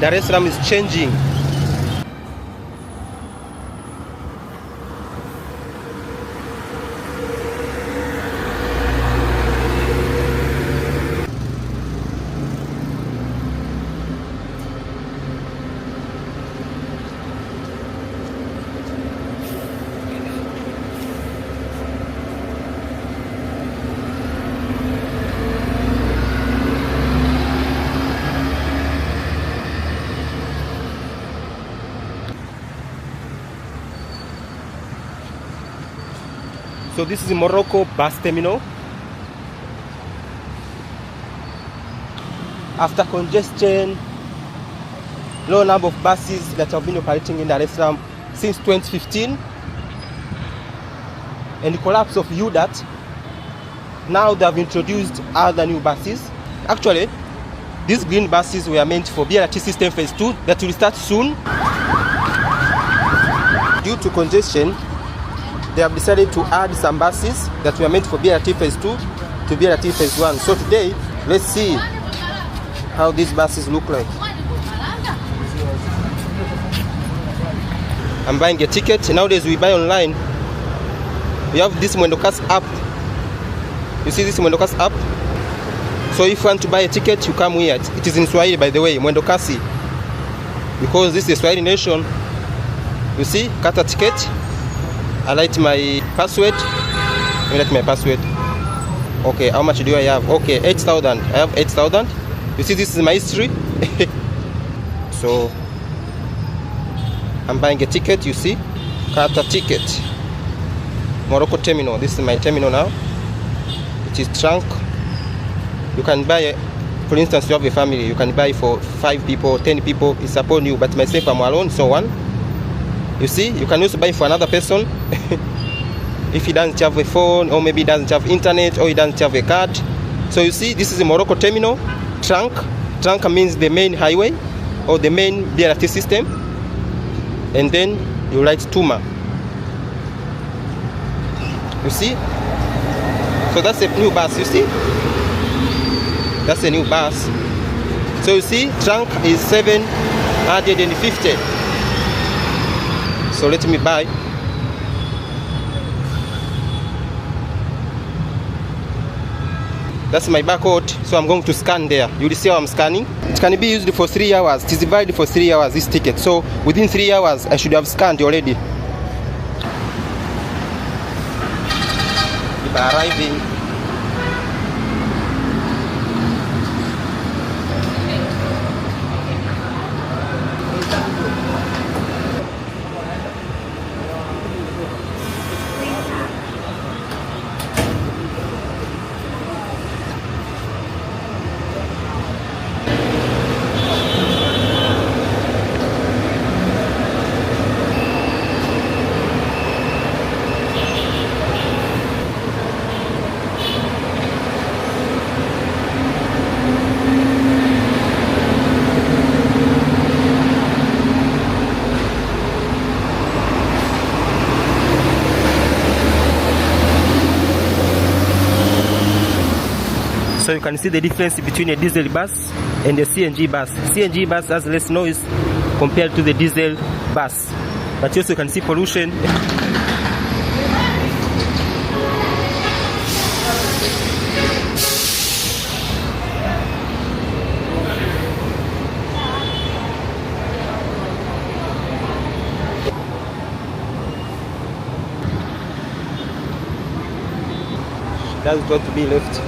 Dar es Salaam is changing. So this is Morocco bus terminal. After congestion, low number of buses that have been operating in Dar es Salaam since 2015, and the collapse of UDAT, now they have introduced other new buses. Actually, these green buses were meant for BRT system phase 2 that will start soon. Due to congestion, they have decided to add some buses that were meant for BRT phase 2 to BRT phase 1. So today, let's see how these buses look like. I'm buying a ticket. Nowadays we buy online. We have this Mwendokas app. You see this Mwendokas app? So if you want to buy a ticket, you come here. It is in Swahili, by the way, Mwendokasi. Because this is a Swahili nation. You see, kata ticket. I write my password. Let me write my password. Okay, how much do I have? Okay, 8,000. I have 8,000. You see, this is my history. So I'm buying a ticket. You see, Kata ticket. Morocco terminal. This is my terminal now. It is trunk. You can buy, for instance, you have a family. You can buy for 5 people, 10 people. It's upon you. But myself, I'm alone. So one. You see, you can also buy for another person if he doesn't have a phone, or maybe he doesn't have internet, or he doesn't have a card. So you see, this is a Morocco terminal. Trunk. Trunk means the main highway or the main BRT system. And then you write Tuma. You see? So that's a new bus, you see? That's a new bus. So you see, trunk is 750. So let me buy. That's my barcode, so I'm going to scan there. You will see how I'm scanning. It can be used for 3 hours. It is valid for 3 hours, this ticket. So within 3 hours, I should have scanned already. If I arriving. So you can see the difference between a diesel bus and a CNG bus. CNG bus has less noise compared to the diesel bus. But also you can see pollution. That's got to be left.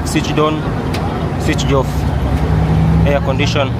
like switched on, switched off, air condition.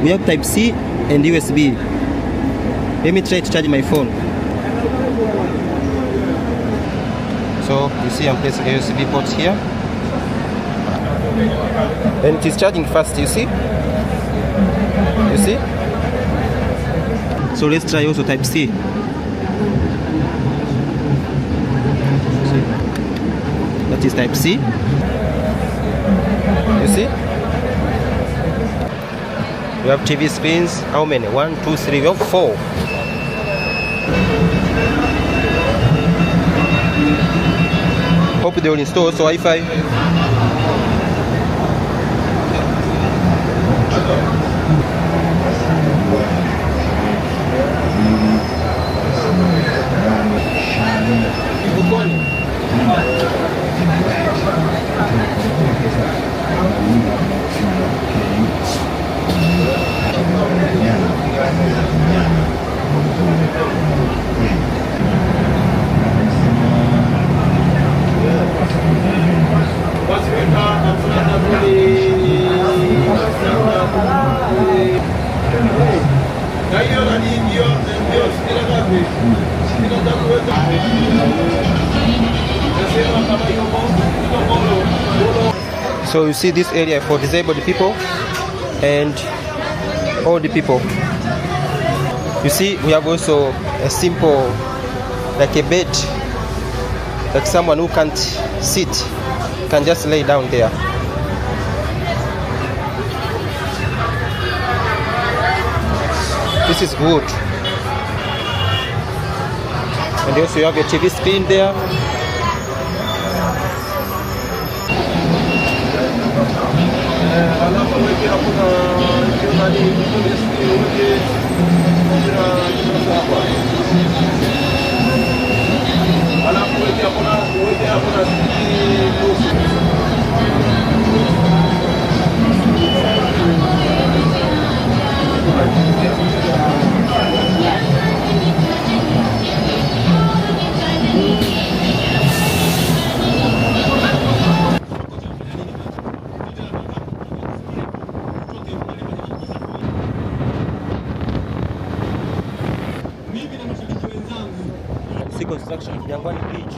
We have type C and USB. Let me try to charge my phone. So you see I'm placing a USB port here. And it is charging fast, you see? You see? So let's try also type C. That is type C. You see? We have TV screens. How many? 1, 2, 3. We have 4. Hope they will install also Wi-Fi. So you see this area for disabled people and old people. You see we have also a simple, like a bed, like someone who can't sit can just lay down there. This is good. And also you have a TV screen there. Construction of Jangwani Beach.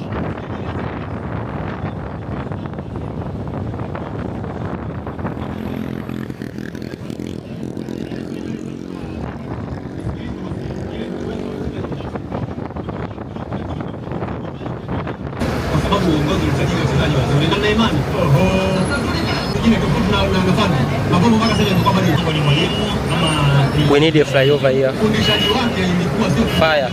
We need a flyover here. Fire.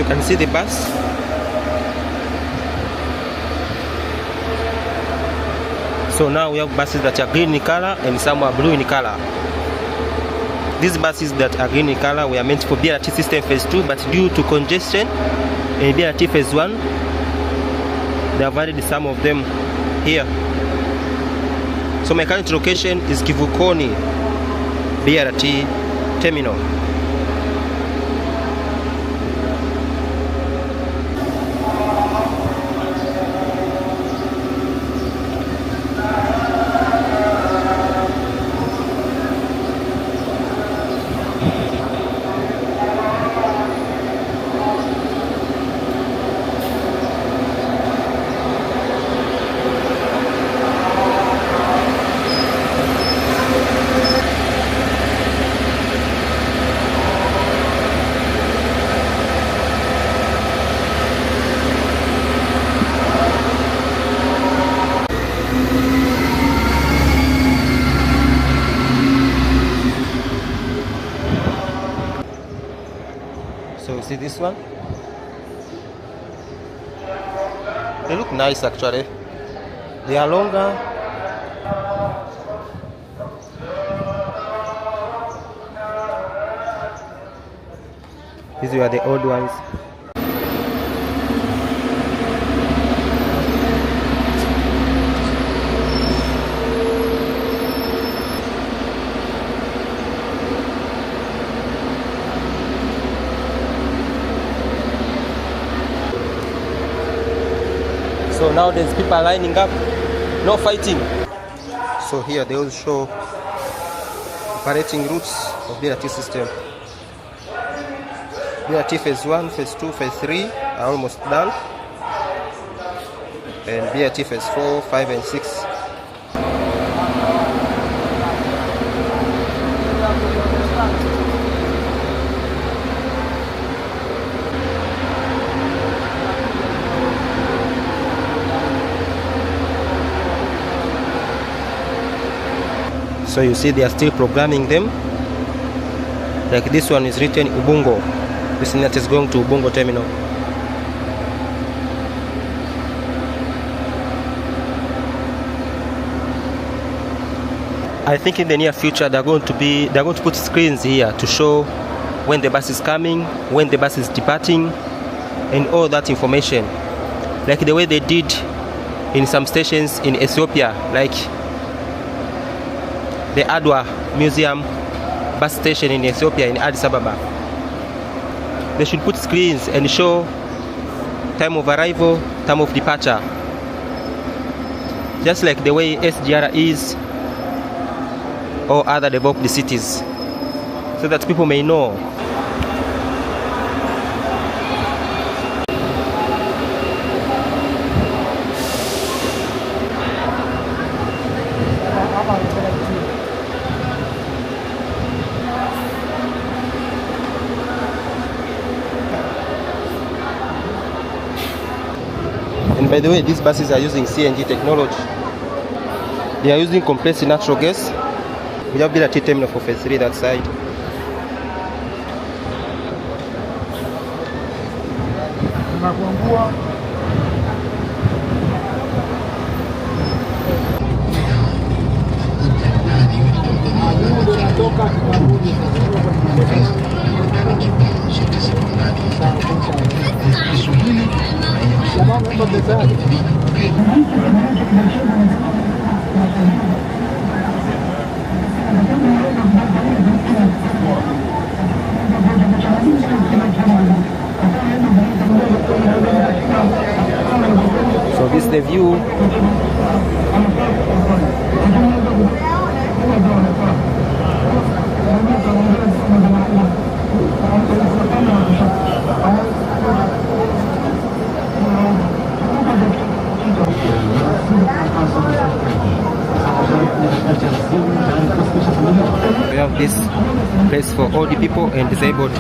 can see the bus. So now we have buses that are green in color and some are blue in color. These buses that are green in color were meant for BRT system phase 2, but due to congestion in BRT phase 1, they have added some of them here. So my current location is Kivukoni BRT terminal. So see this one? They look nice actually. They are longer. These were the old ones. So nowadays people are lining up, no fighting. So here they will show operating routes of BRT system. BRT phase 1, phase 2, phase 3 are almost done. And BRT phase 4, 5 and 6. So you see they are still programming them. Like this one is written Ubungo. This net is going to Ubungo terminal. I think in the near future they're going to put screens here to show when the bus is coming, when the bus is departing, and all that information. Like the way they did in some stations in Ethiopia, like the Adwa Museum bus station in Ethiopia, in Addis Ababa. They should put screens and show time of arrival, time of departure. Just like the way SGR is or other developed cities, so that people may know. And by the way, these buses are using CNG technology. They are using compressed natural gas. We have BRT terminal for phase 3 that side. So this is the view. We have this place for all the people and disabled.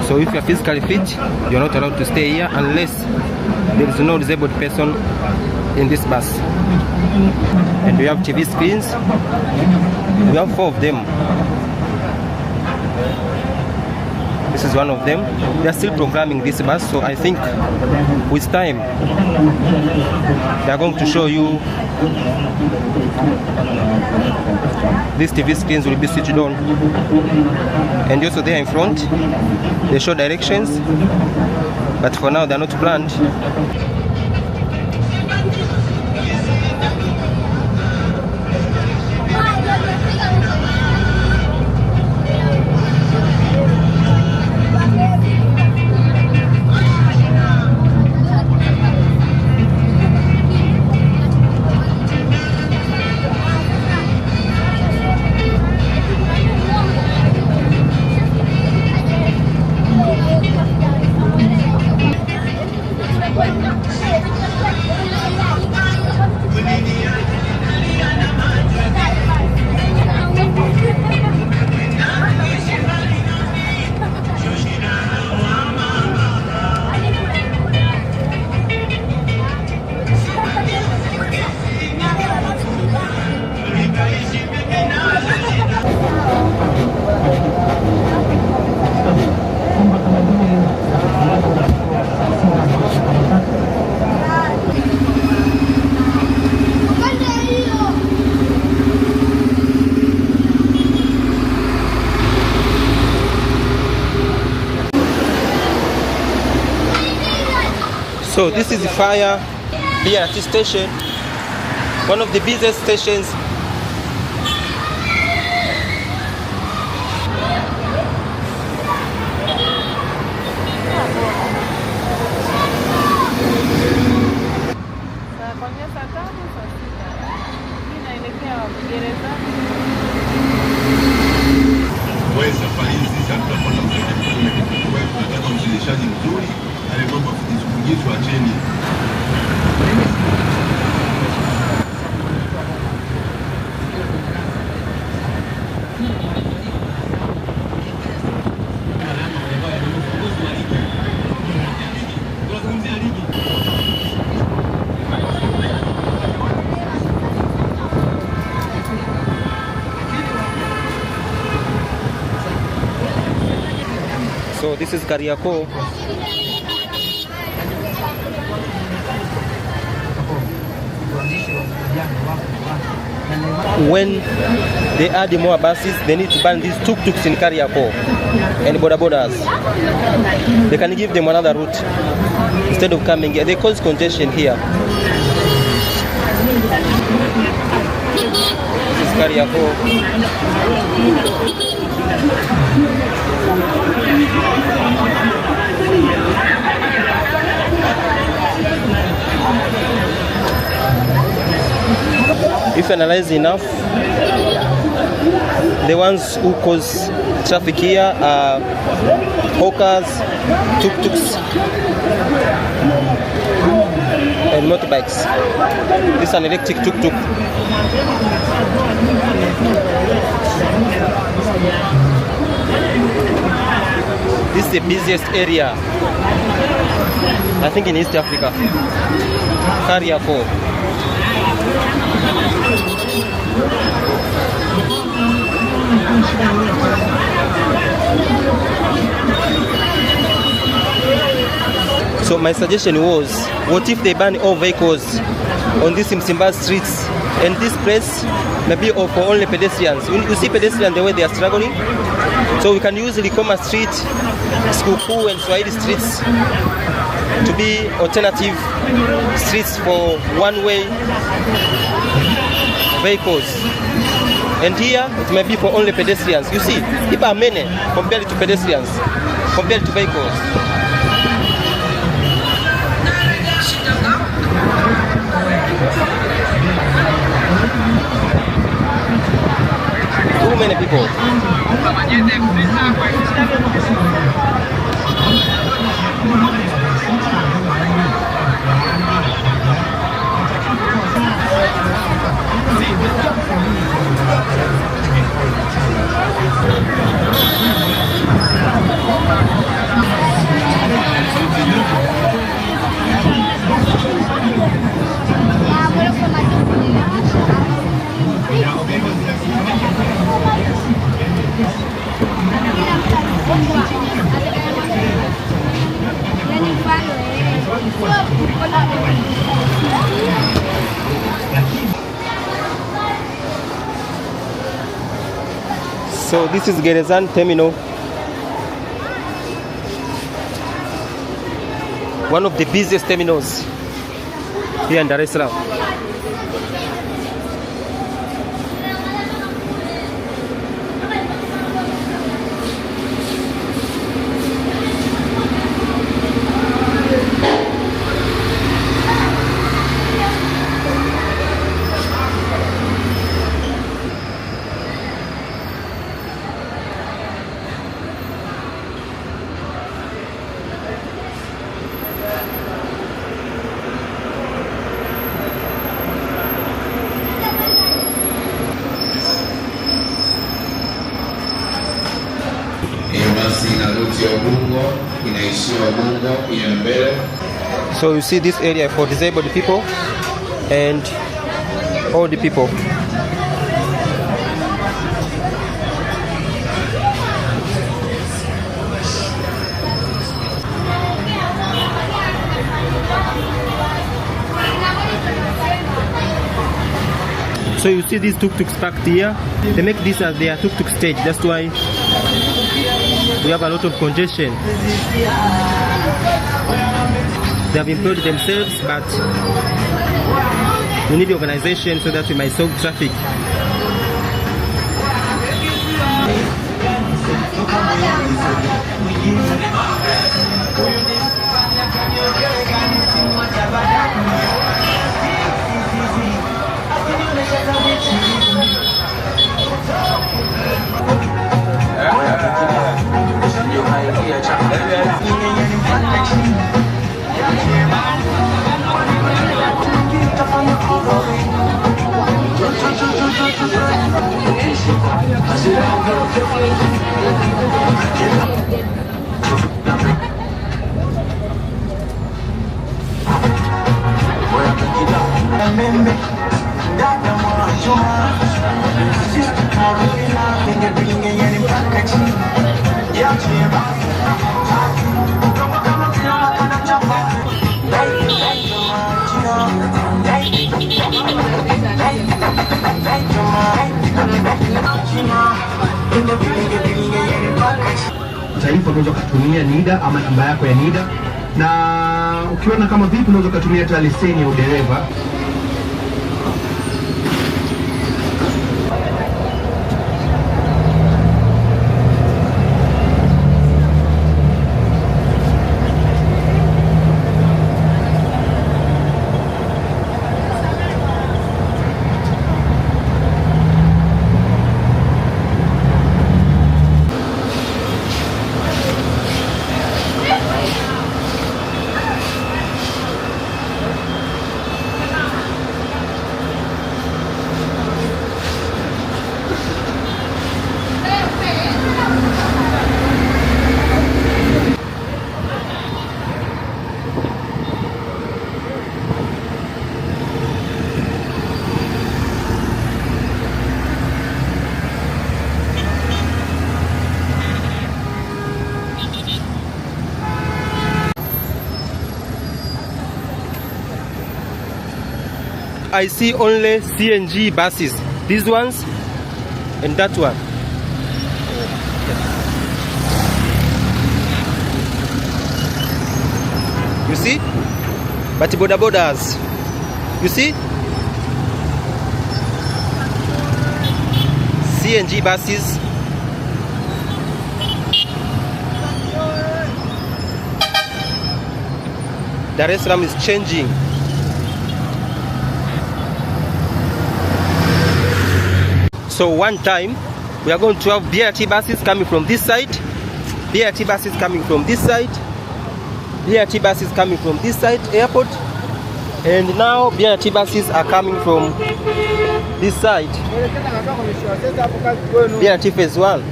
So if you are physically fit, you are not allowed to stay here unless there is no disabled person in this bus. And we have TV screens. We have 4 of them. This is one of them. They are still programming this bus, so I think with time they are going to show you these TV screens will be switched on. And also there in front they show directions, but for now they are not planned. So this is the Fire BRT station, one of the busiest stations. Safari hizi tutakuwa na tunataka mshirikishaji mzuri, ale mambo kujizungumzwa acheni. So this is Kariakoo. When they add more buses, they need to ban these tuk-tuks in Kariakoo and boda-bodas. They can give them another route instead of coming here. They cause congestion here. This is Kariakoo. If you analyze enough, the ones who cause traffic here are hawkers, tuk-tuks, and motorbikes. This is an electric tuk-tuk. This is the busiest area, I think, in East Africa. Kariakoo. So my suggestion was, what if they ban all vehicles on these Msimbazi streets, and this place maybe for only pedestrians? You see pedestrians the way they are struggling, so we can use Likoma Street, Skuku and Swahili streets to be alternative streets for one-way vehicles. And here it may be for only pedestrians. You see, people are many compared to pedestrians, compared to vehicles. Too many people. So this is Gerezan Terminal, one of the busiest terminals here in Dar es Salaam. So you see this area for disabled people and all the people. So you see these tuk-tuks parked here. They make this as their tuk-tuk stage. That's why we have a lot of congestion. They have employed themselves, but we need the organization so that we might solve traffic. Taifa unaweza kutumia NIDA ama namba yako ya NIDA, na ukiona kama vipi unaweza kutumia hata leseni ya udereva. I see only CNG buses, these ones and that one. You see? But boda bodas, you see? CNG buses. Dar es Salaam is changing. So one time we are going to have BRT buses coming from this side, BRT buses coming from this side, BRT buses coming from this side, airport, and now BRT buses are coming from this side, BRT phase 1.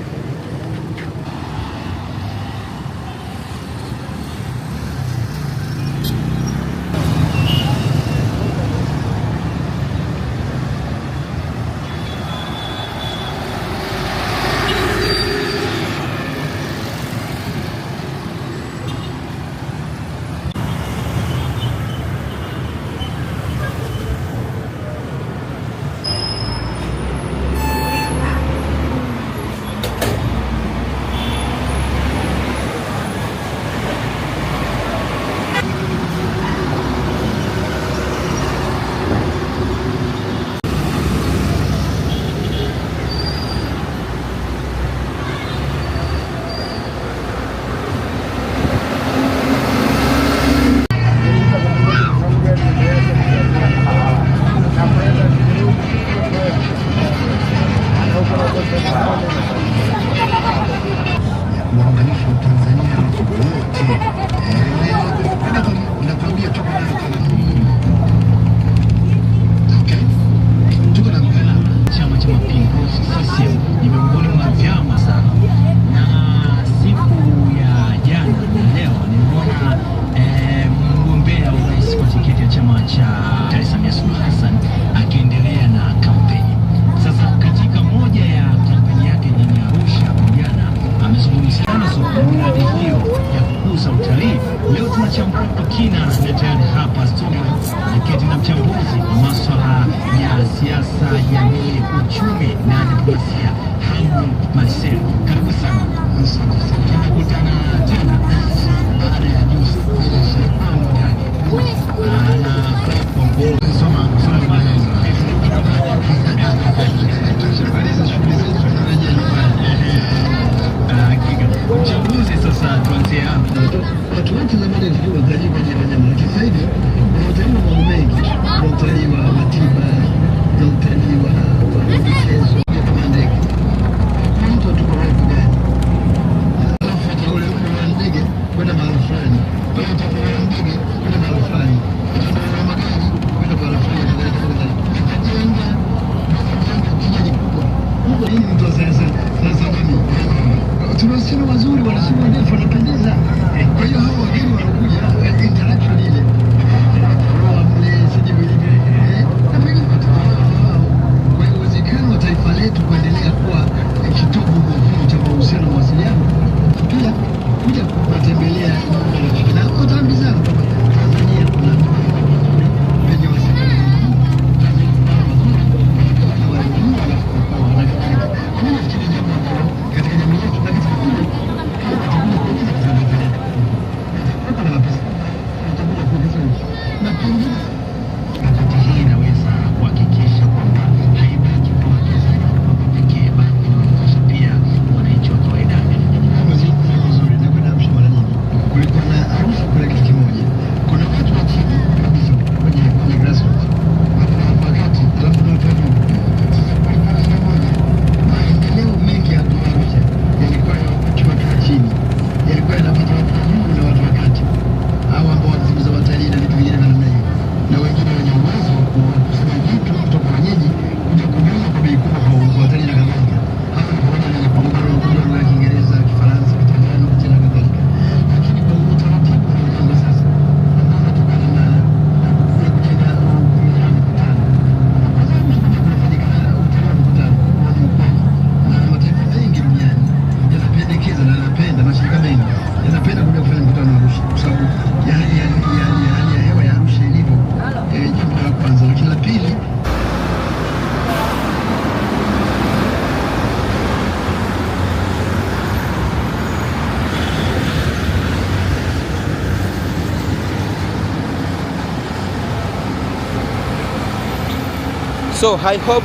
So I hope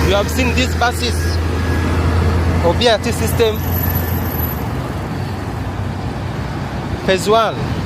you have seen these buses of BRT system. Phase 1.